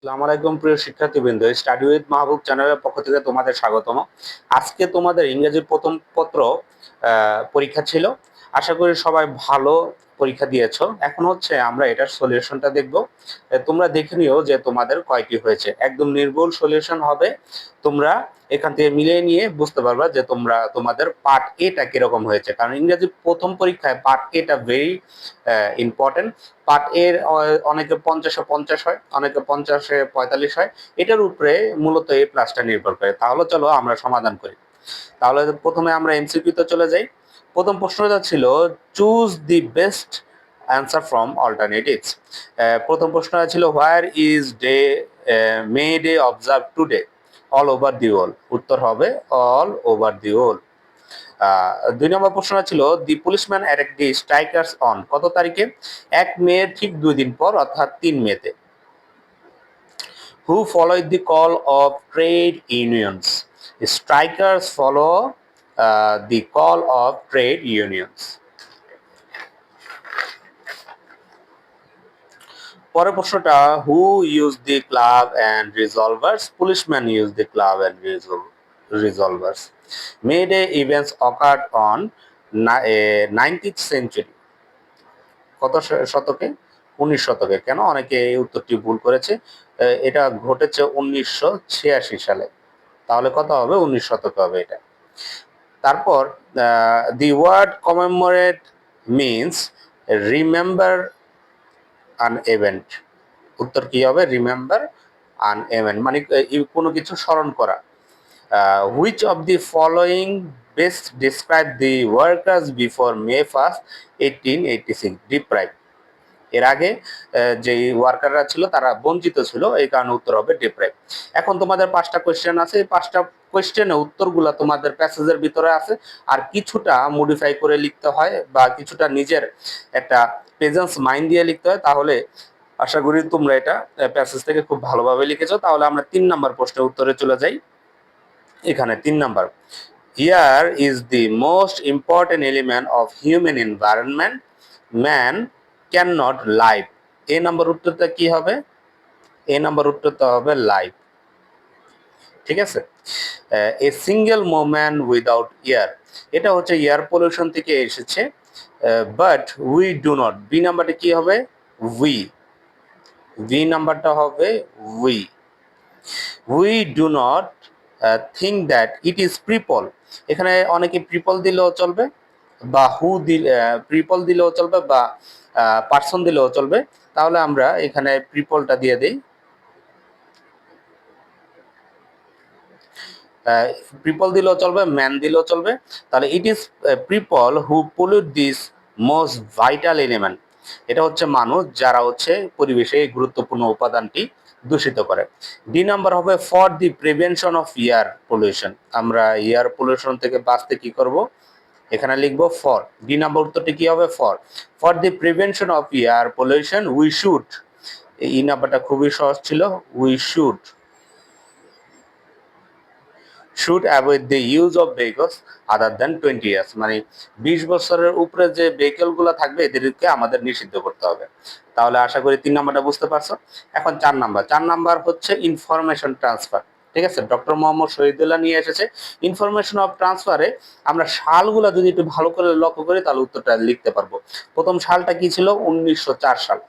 আসসালামু আলাইকুম প্রিয় শিক্ষার্থীবৃন্দ, স্টাডি উইথ মাহবুব চ্যানেলের পক্ষ থেকে তোমাদের স্বাগতম। আজকে তোমাদের ইংরেজির প্রথম পত্র পরীক্ষা ছিল। আশা করি সবাই ভালো পরীক্ষা দিয়েছো। এখন হচ্ছে আমরা এটার সলিউশনটা দেখব। তোমরা দেখে নিও যে তোমাদের কয়টি হয়েছে। একদম নির্ভুল সলিউশন হবে। তোমরা এখান থেকে মিলিয়ে নিয়ে বুঝতে পারবা যে তোমাদের পার্ট এটা কিরকম হয়েছে, কারণ ইংরেজি প্রথম পরীক্ষায় পার্ট এটা ভেরি ইম্পর্টেন্ট। পার্ট এর অনেকে 50-50 হয়, অনেকে 50-45 হয়। এটার উপরে মূলত এই প্লাসটা নির্ভর করে। তাহলে চলো আমরা সমাধান করি। তাহলে প্রথমে আমরা এমসিকিউ তে চলে যাই। প্রথম প্রশ্নটা ছিল choose the best answer from alternatives. প্রথম প্রশ্নটা ছিল where is the May Day observe today all over the world. উত্তর হবে অল ওভার দি ওয়ার্ল্ড। 2 নম্বর প্রশ্নটা ছিল the policeman attack the strikers on কত তারিখে? 1 মে ঠিক 2 দিন পর, অর্থাৎ 3 মেতে। Who followed the call of trade unions? Strikers follow the call of trade unions. পরের প্রশ্নটা who use the club and revolvers? Policeman use the club and revolvers. May Day events occurred on 19th century. কত শতকে? 19 শতকে। কেন? অনেকে এই উত্তরটি ভুল করেছে। এটা ঘটেছে 1986 সালে। তাহলে কত হবে? 19 শতকে হবে এটা। তারপর the word commemorate means remember an event. উত্তর কি হবে? রিমেম্বার আন ইভেন্ট মানে কোনো কিছু স্মরণ করা। Which of the following best describe the workers before May 1, 1886? Deprive. এর আগে যে ওয়ার্কাররা ছিল তারা বঞ্চিত ছিল, এই কারণে উত্তর হবে ডিপ্রাইভ। এখন তোমাদের 5টা কোয়েশ্চেন আছে। এই 5টা কোয়েশ্চেনে উত্তরগুলো তোমাদের প্যাসেজের ভিতরে আছে, আর কিছুটা মডিফাই করে লিখতে হয় বা কিছুটা নিজের একটা প্রেজেন্স মাইন্ড দিয়ে লিখতে হয়। তাহলে আশা করি তোমরা এটা প্যাসেজ থেকে খুব ভালোভাবে লিখেছো। তাহলে আমরা 3 নম্বর প্রশ্নের উত্তরে চলে যাই। এখানে 3 নম্বর, air is the most important element of human environment, man can not live. এ নম্বর উত্তরটা কি হবে? এ নম্বর উত্তরটা হবে লাইভ। ঠিক আছে। A single moment without air, এটা হচ্ছে এয়ার পলিউশন থেকে এসেছে। But we do not, B নাম্বারটা কি হবে? উই। বি নাম্বারটা হবে we. We do not think that it is people. এখানে অনেকে পিপল দিলেও চলবে, বা হু দিলে পিপল দিলেও চলবে, বা পার্সন দিলেও চলবে। তাহলে আমরা এখানে পিপলটা দিয়ে দিই। পিপল দিলেও চলবে, ম্যান দিলেও চলবে। তাহলে ইট is people who pollute this most vital element. এটা হচ্ছে মানুষ যারা হচ্ছে পরিবেশে এই গুরুত্বপূর্ণ উপাদানটি দূষিত করে। ডি নাম্বার হবে for the prevention of air pollution. আমরা এয়ার পলিউশন থেকে বাঁচতে কি করব? এখানে লিখবো ফর। ডি নাম্বার উত্তরটি কি হবে? For. For the prevention of air pollution we should, এই নাম্বারটা খুবই সহজ ছিল, we should avoid the use of vehicles other than 20 years. মানে 20 বছরের উপরে যে ভেহিকল গুলো থাকবে এদেরকে আমাদের নিষিদ্ধ করতে হবে। তাহলে আশা করি 3 নম্বরটা বুঝতে পারছো। এখন 4 নম্বর। 4 নম্বর হচ্ছে ইনফরমেশন ট্রান্সফার। ঠিক আছে, ডক্টর মোহাম্মদ শহীদুল্লাহ নিয়ে এসেছে ইনফরমেশন অফ ট্রান্সফারে। আমরা সালগুলো যদি একটু ভালো করে লক্ষ্য করি তাহলে উত্তরটা লিখতে পারবো। প্রথম সালটা কি ছিল? 1904 সাল।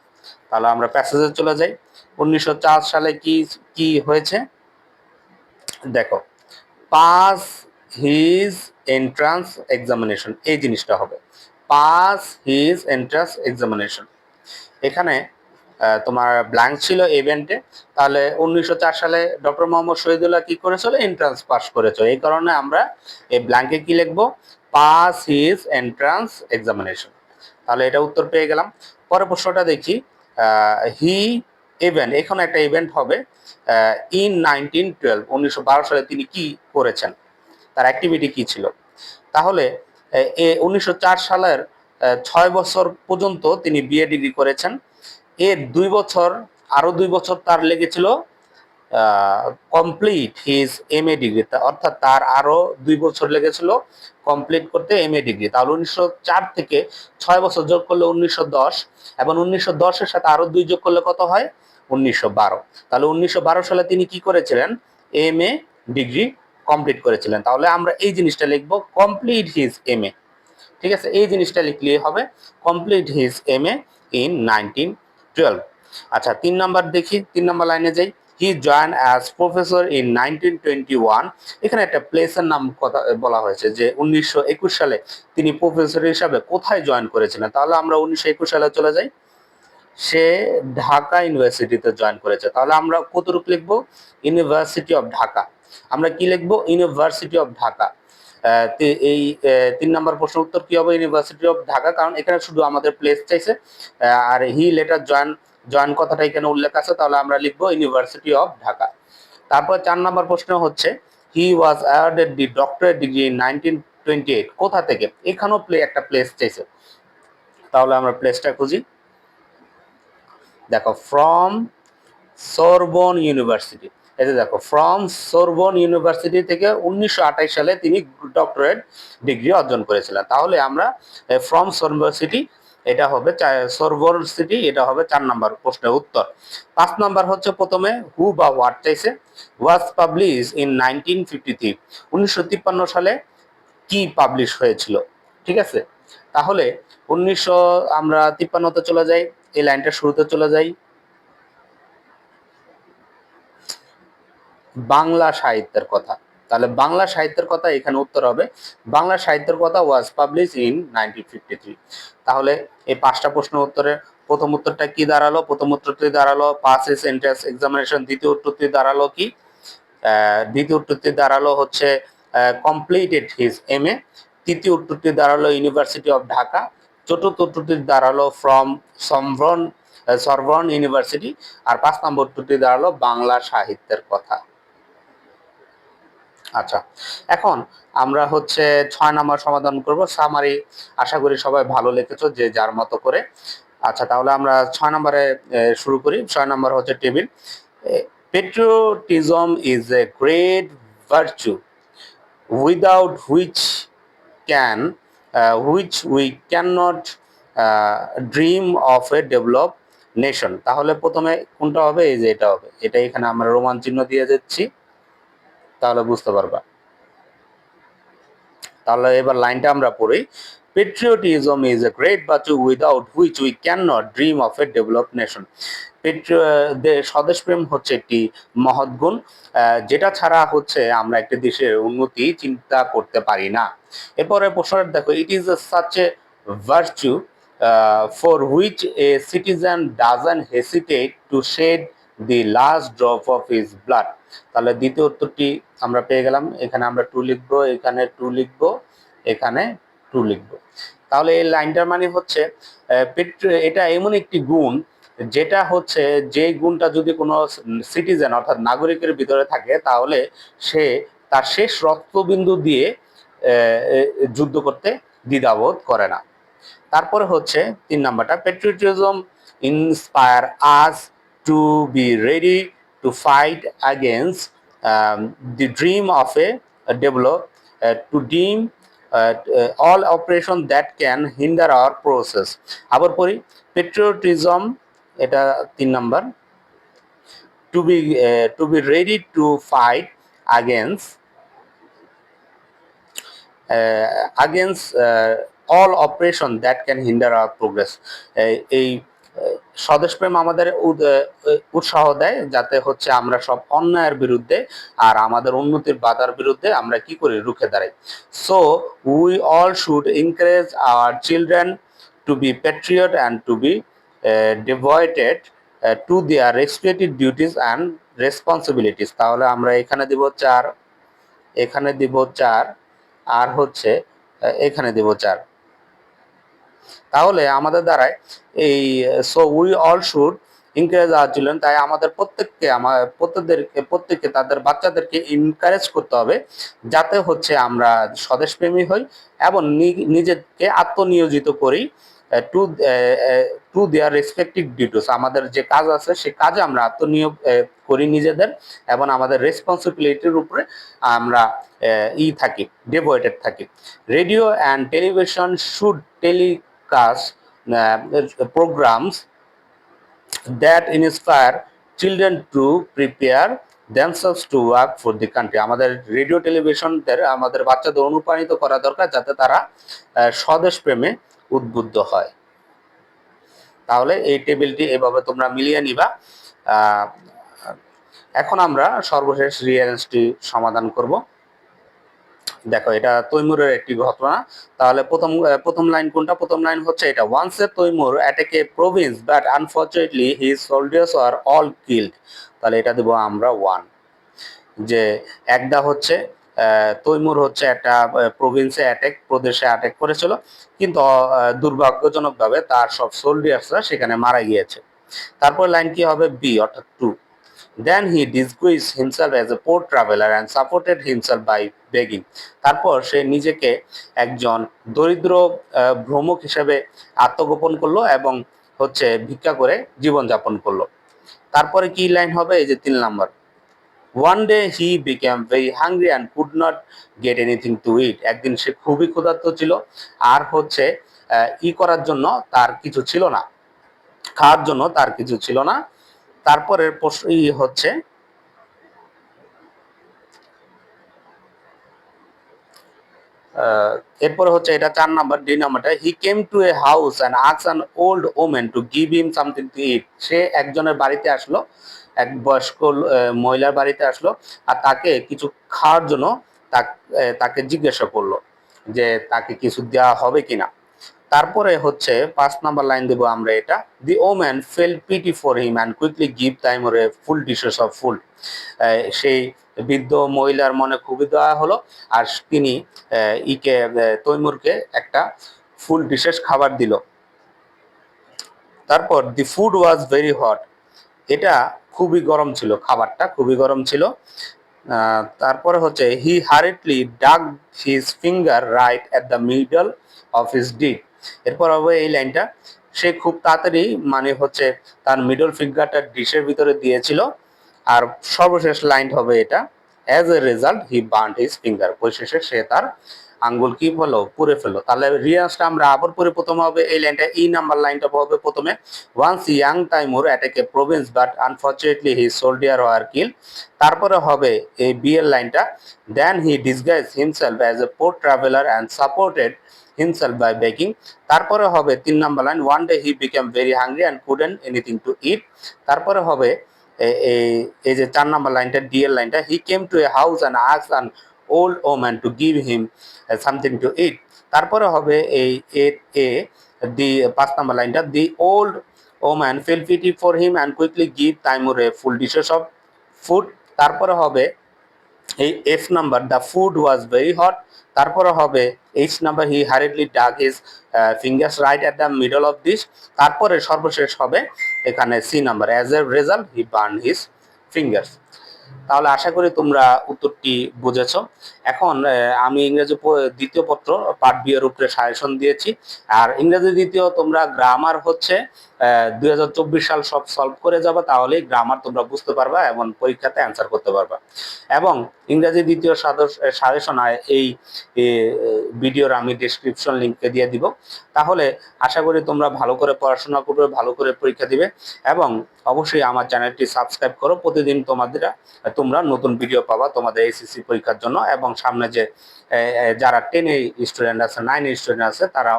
তাহলে আমরা প্যাসেজে চলে যাই। 1904 সালে কি কি হয়েছে দেখো। পাস হিজ এন্ট্রান্স এক্সামিনেশন, এই জিনিসটা হবে পাস হিজ এন্ট্রান্স এক্সামিনেশন। এখানে তোমার ব্ল্যাঙ্ক ছিল ইভেন্টে। তাহলে 1904 সালে ডক্টর মোহাম্মদ শহীদুল্লাহ কি করেছিল? এন্ট্রান্স পাস করেছিল। এই কারণে আমরা এই ব্ল্যাঙ্কে কি লিখবো? Pass his entrance examination. তাহলে এটা উত্তর পেয়ে গেলাম। পরের প্রশ্নটা দেখি। হি ইভেন্ট, এখানে একটা ইভেন্ট হবে। ইন 1912, 1912 সালে তিনি কি করেছেন? তার অ্যাক্টিভিটি কি ছিল? তাহলে 1904 সালের 6 বছর পর্যন্ত তিনি বিএ ডিগ্রি করেছেন। এর 2 বছর, আরো 2 বছর তার লেগেছিল কমপ্লিট হিজ এমএ ডিগ্রি, অর্থাৎ তার আরো 2 বছর লেগেছিল কমপ্লিট করতে এমএ ডিগ্রি। তাহলে 1904 থেকে 6 বছর যোগ করলে 1910, এবং 1910-এর সাথে আরো 2 যোগ করলে কত হয়? 1912। তাহলে 1912 সালে তিনি কি করেছিলেন? MA ডিগ্রি কমপ্লিট করেছিলেন। তাহলে আমরা এই জিনিসটা লিখবো, কমপ্লিট হিজ MA। ঠিক আছে, এই জিনিসটা লিখলেই হবে, কমপ্লিট হিজ MA ইন 1912। আচ্ছা, 3 নাম্বার দেখি, 3 নাম্বার লাইনে যাই। হি জয়েন অ্যাজ প্রফেসর ইন 1921। এখানে একটা প্লেসের নাম কথা বলা হয়েছে যে 1921 সালে তিনি প্রফেসর হিসাবে কোথায় জয়েন করেছিলেন। তাহলে আমরা 1921 সালে চলে যাই। সে ঢাকা ইউনিভার্সিটিতে জয়েন করেছে। তাহলে আমরা কতটুকু লিখবো? University of Dhaka. আমরা কি লিখবো? University of Dhaka. এই 3 নাম্বার প্রশ্ন উত্তর কি হবে? ইউনিভার্সিটি অফ ঢাকা, কারণ এখানে শুধু আমাদের প্লেস চাইছে, আর হি লেটার জয়েন কথাটা এখানে উল্লেখ আছে, তাহলে আমরা লিখবো ইউনিভার্সিটি অফ ঢাকা। তারপর 4 নাম্বার প্রশ্ন হচ্ছে he was awarded the doctorate degree in 1928। কোথা থেকে? এখানেও একটা প্লেস চাইছে, তাহলে আমরা প্লেসটা খুঁজি। দেখো, ফ্রম সরবন ইউনিভার্সিটি। এই যে দেখো, ফ্রম সরবন ইউনিভার্সিটি থেকে 1928 সালে তিনি ডক্টরেট ডিগ্রি অর্জন করেছিলেন। তাহলে আমরা ফ্রম সরবন সিটি, এটা হবে সরবন সিটি, এটা হবে 4 নাম্বার প্রশ্নের উত্তর। 5 নাম্বার হচ্ছে প্রথমে হু বা হোয়াট চাইছে। ওয়াজ পাবলিশ ইন 1953। 1953 সালে কি পাবলিশ হয়েছিল? ঠিক আছে, তাহলে 1900 আমরা 53তে চলে যাই, এই লাইনটা শুরুতে চলে যাই। বাংলা সাহিত্যের কথা, তাহলে বাংলা সাহিত্যের কথা এখানে উত্তর হবে। বাংলা সাহিত্যের কথা ওয়াজ পাবলিশ ইন 1953। তাহলে এই 5টা প্রশ্ন উত্তরের প্রথম উত্তরটা কি দাঁড়ালো? প্রথম উত্তরটি দাঁড়ালো পাস এস এন্ট্রান্স এক্সামিনেশন। দ্বিতীয় উত্তরটি দাঁড়ালো কি? দ্বিতীয় উত্তরটি দাঁড়ালো হচ্ছে কমপ্লিটেড হিজ MA। তৃতীয় উত্তরটি দাঁড়ালো ইউনিভার্সিটি অফ ঢাকা। চতুর্থ উত্তরটি দাঁড়ালো ফ্রম সরবর্ন ইউনিভার্সিটি। আর 5 নম্বর উত্তরটি দাঁড়ালো বাংলা সাহিত্যের কথা। আচ্ছা, এখন আমরা হচ্ছে 6 নাম্বার সমাধান করব। সামারি আশা করি সবাই ভালো লিখেছো, যে যার মতো করে। আচ্ছা, তাহলে আমরা 6 নম্বরে শুরু করি। 6 নম্বর হচ্ছে table. Patriotism is a great virtue without which we cannot dream of a developed nation। তাহলে প্রথমে কোনটা হবে? এই যে এটা হবে, এটা এখানে আমরা রোমান চিহ্ন দিয়ে যাচ্ছি, তাহলে বুঝতে পারবা। তাহলে এবার লাইনটা আমরা পড়ি। Patriotism is a great virtue without which we can not dream of a developed nation. স্বদেশপ্রেম হচ্ছে একটি মহৎ গুণ, যেটা ছাড়া হচ্ছে আমরা একটি দেশের উন্নতি চিন্তা করতে পারি না। এরপরে প্রশ্নটা দেখো, it is such a virtue for which a citizen doesn't hesitate to shed the last drop of his blood. তাহলে দ্বিতীয় উত্তরটি আমরা পেয়ে গেলাম। এখানে আমরা 2 লিখবো, এখানে 2 লিখবো, এখানে 2 লিখবো। তাহলে এই লাইনটার মানে হচ্ছে এটা এমন একটি গুণ যেটা হচ্ছে, যে গুণটা যদি কোনো সিটিজেন অর্থাৎ নাগরিকের ভিতরে থাকে, তাহলে সে তার শেষ রক্তবিন্দু দিয়ে যুদ্ধ করতে দ্বিধাবোধ করে না। তারপরে হচ্ছে 3 নাম্বারটা, patriotism inspire us to be ready to fight against the dream of a develop to dim all operation that can hinder our process। আবার পড়ি, পেট্রিয়টিজম, এটা 3 number, to be ready to fight against all operation that can hinder our progress। এই স্বদেশপ্রেম আমাদের উৎসাহ দেয়, যাতে হচ্ছে আমরা সব অন্যায়ের বিরুদ্ধে আর আমাদের উন্নতির বাধার বিরুদ্ধে আমরা কি করি? রুখে দাঁড়াই। So we all should encourage our children to be patriot and to be devoted to their respective duties and responsibilities. তাহলে আমরা এখানে দিব 4, এখানে দিব 4, আর হচ্ছে এখানে দিব 4। তাহলে আমাদের দ্বারাই এই so we all should encourage our children, তাই আমাদের প্রত্যেককে তাদের বাচ্চাদেরকে এনকারেজ করতে হবে, যাতে হচ্ছে আমরা স্বদেশপ্রেমী হই এবং নিজেকে আত্মনিয়োজিত করি টু দেয়ার রেসপেক্টিভ ডিউটিস। আমাদের যে কাজ আছে সে কাজে আমরা আত্মনিয়োগ করি নিজেদের, এবং আমাদের রেসপন্সিবিলিটির উপরে আমরা থাকি, ডেভোটেড থাকি। Radio and television should telecast programs that inspire children to prepare themselves to work for the country। আমাদের রেডিও টেলিভিশনদের আমাদের বাচ্চাদের অনুপ্রাণিত করা দরকার যাতে তারা স্বদেশ প্রেমে উদ্বুদ্ধ হয়। তাহলে এই টেবিলটি এভাবে তোমরা মিলিয়ে নিবা। এখন আমরা সর্বশেষ রিয়ারেঞ্জটি সমাধান করব। দেখো এটা তৈমুরের একটি ঘটনা। তাহলে প্রথম লাইন কোনটা? প্রথম লাইন হচ্ছে এটা, once a Timur attack a province but unfortunately his soldiers are all killed. তাহলে এটা দেবো আমরা 1। যে একদা হচ্ছে তৈমুর হচ্ছে একটা প্রদেশে অ্যাটাক করেছিল, কিন্তু দুর্ভাগ্যজনকভাবে তার সব সোলজার্সরা সেখানে মারা গিয়েছে। তারপর লাইন কি হবে? বি অর্থাৎ 2। Then he disguised himself as a poor traveler and supported himself by begging। তারপর সে নিজেকে একজন দরিদ্র ভ্রমক হিসেবে আত্মগোপন করলো এবং হচ্ছে ভিক্ষা করে জীবনযাপন করলো। তারপরে কি লাইন হবে? এই যে 3 number, One day he became very hungry and could not get anything to eat। একদিন সে খুবই ক্ষুধার্ত ছিল আর হচ্ছে করার জন্য তার কিছু ছিল না, খাওয়ার জন্য তার কিছু ছিল না। তারপরের প্রশ্ন হচ্ছে এরপরে হচ্ছে এটা 4 নাম্বার, ডি নাম্বারটা, he came to a house and asked an old women to give him something to eat. সে একজনের বাড়িতে আসলো, এক বয়স্ক মহিলার বাড়িতে আসলো আর তাকে কিছু খাওয়ার জন্য তাকে জিজ্ঞাসা করলো যে তাকে কিছু দেওয়া হবে কিনা। তারপরে হচ্ছে 5 নাম্বার লাইন দেবো আমরা এটা, the woman fell pity for him and quickly give time or full dishes of food. সেই বৃদ্ধ মহিলার মনে খুবই দয়া হলো আর তিনি তৈমুরকে একটা ফুল ডিশেস খাবার দিল। তারপর the food was very hot. এটা খুবই গরম ছিল, খাবারটা খুবই গরম ছিল। তারপরে হচ্ছে he hurriedly dug his finger right at the middle of his deed. এরপর হবে এই লাইনটা, সে খুব তাড়াতাড়ি মানে হচ্ছে তার মিডল ফিঙ্গারটা ডিশের ভিতরে দিয়েছিল। আর সর্বশেষ লাইন হবে এটা, as a result he burned his finger. পরিশেষে সে তার আঙ্গুল কি হলো? পুড়ে ফেললো। তাহলে রিয়াজটা আমরা আবার পরে প্রথমে হবে এই লাইনটা, ই নাম্বার লাইনটা হবে প্রথমে, once young Taimur attack a province but unfortunately his soldier were killed. তারপরে হবে এই বি এর লাইনটা, then he disguise himself as a poor traveller and supported himself by baking. তারপরে হবে 3 number line, one day he became very hungry and couldn't anything to eat. তারপরে হবে এই যে 4 নাম্বার লাইনটা, ডি এর লাইনটা, he came to a house and asked an old woman to give him something to eat. তারপরে হবে এই এ দি 5 নাম্বার লাইনটা, the old woman fell pity for him and quickly give Taimur a full dishes of food. তারপরে হবে এই F number, the food was very hot. তারপরে হবে H number, he hurriedly dug his fingers right at the middle of this. তারপরে সর্বশেষ হবে এখানে C number, as a result he burn his fingers. তাহলে আশা করি তোমরা উত্তরটি বুঝেছ। এখন আমি ইংরেজি দ্বিতীয় পত্র পার্ট বি এর উপরে সাজেশন দিয়েছি। আর ইংরেজি দ্বিতীয় তোমরা গ্রামার হচ্ছে 2024 সাল সব সলভ করে যাবে, তাহলেই গ্রামার তোমরা বুঝতে পারবা এবং পরীক্ষাতে অ্যান্সার করতে পারবা। এবং ইংরেজি দ্বিতীয় সাজেশন এই ভিডিওর আমি ডেসক্রিপশন লিঙ্কে দিয়ে দিব। তাহলে আশা করি তোমরা ভালো করে পড়াশোনা করবে, ভালো করে পরীক্ষা দিবে এবং অবশ্যই আমার চ্যানেলটি সাবস্ক্রাইব করো। প্রতিদিন তোমরা নতুন ভিডিও পাবা তোমাদের এসএসসি পরীক্ষার জন্য, এবং সামনে যে যারা 10 স্টুডেন্ট আছে, 9 স্টুডেন্ট আছে, তারা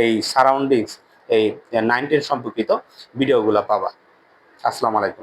এই সারাউন্ডিংস এই 19 সম্পর্কিত ভিডিওগুলো পাবা। আসসালামু আলাইকুম।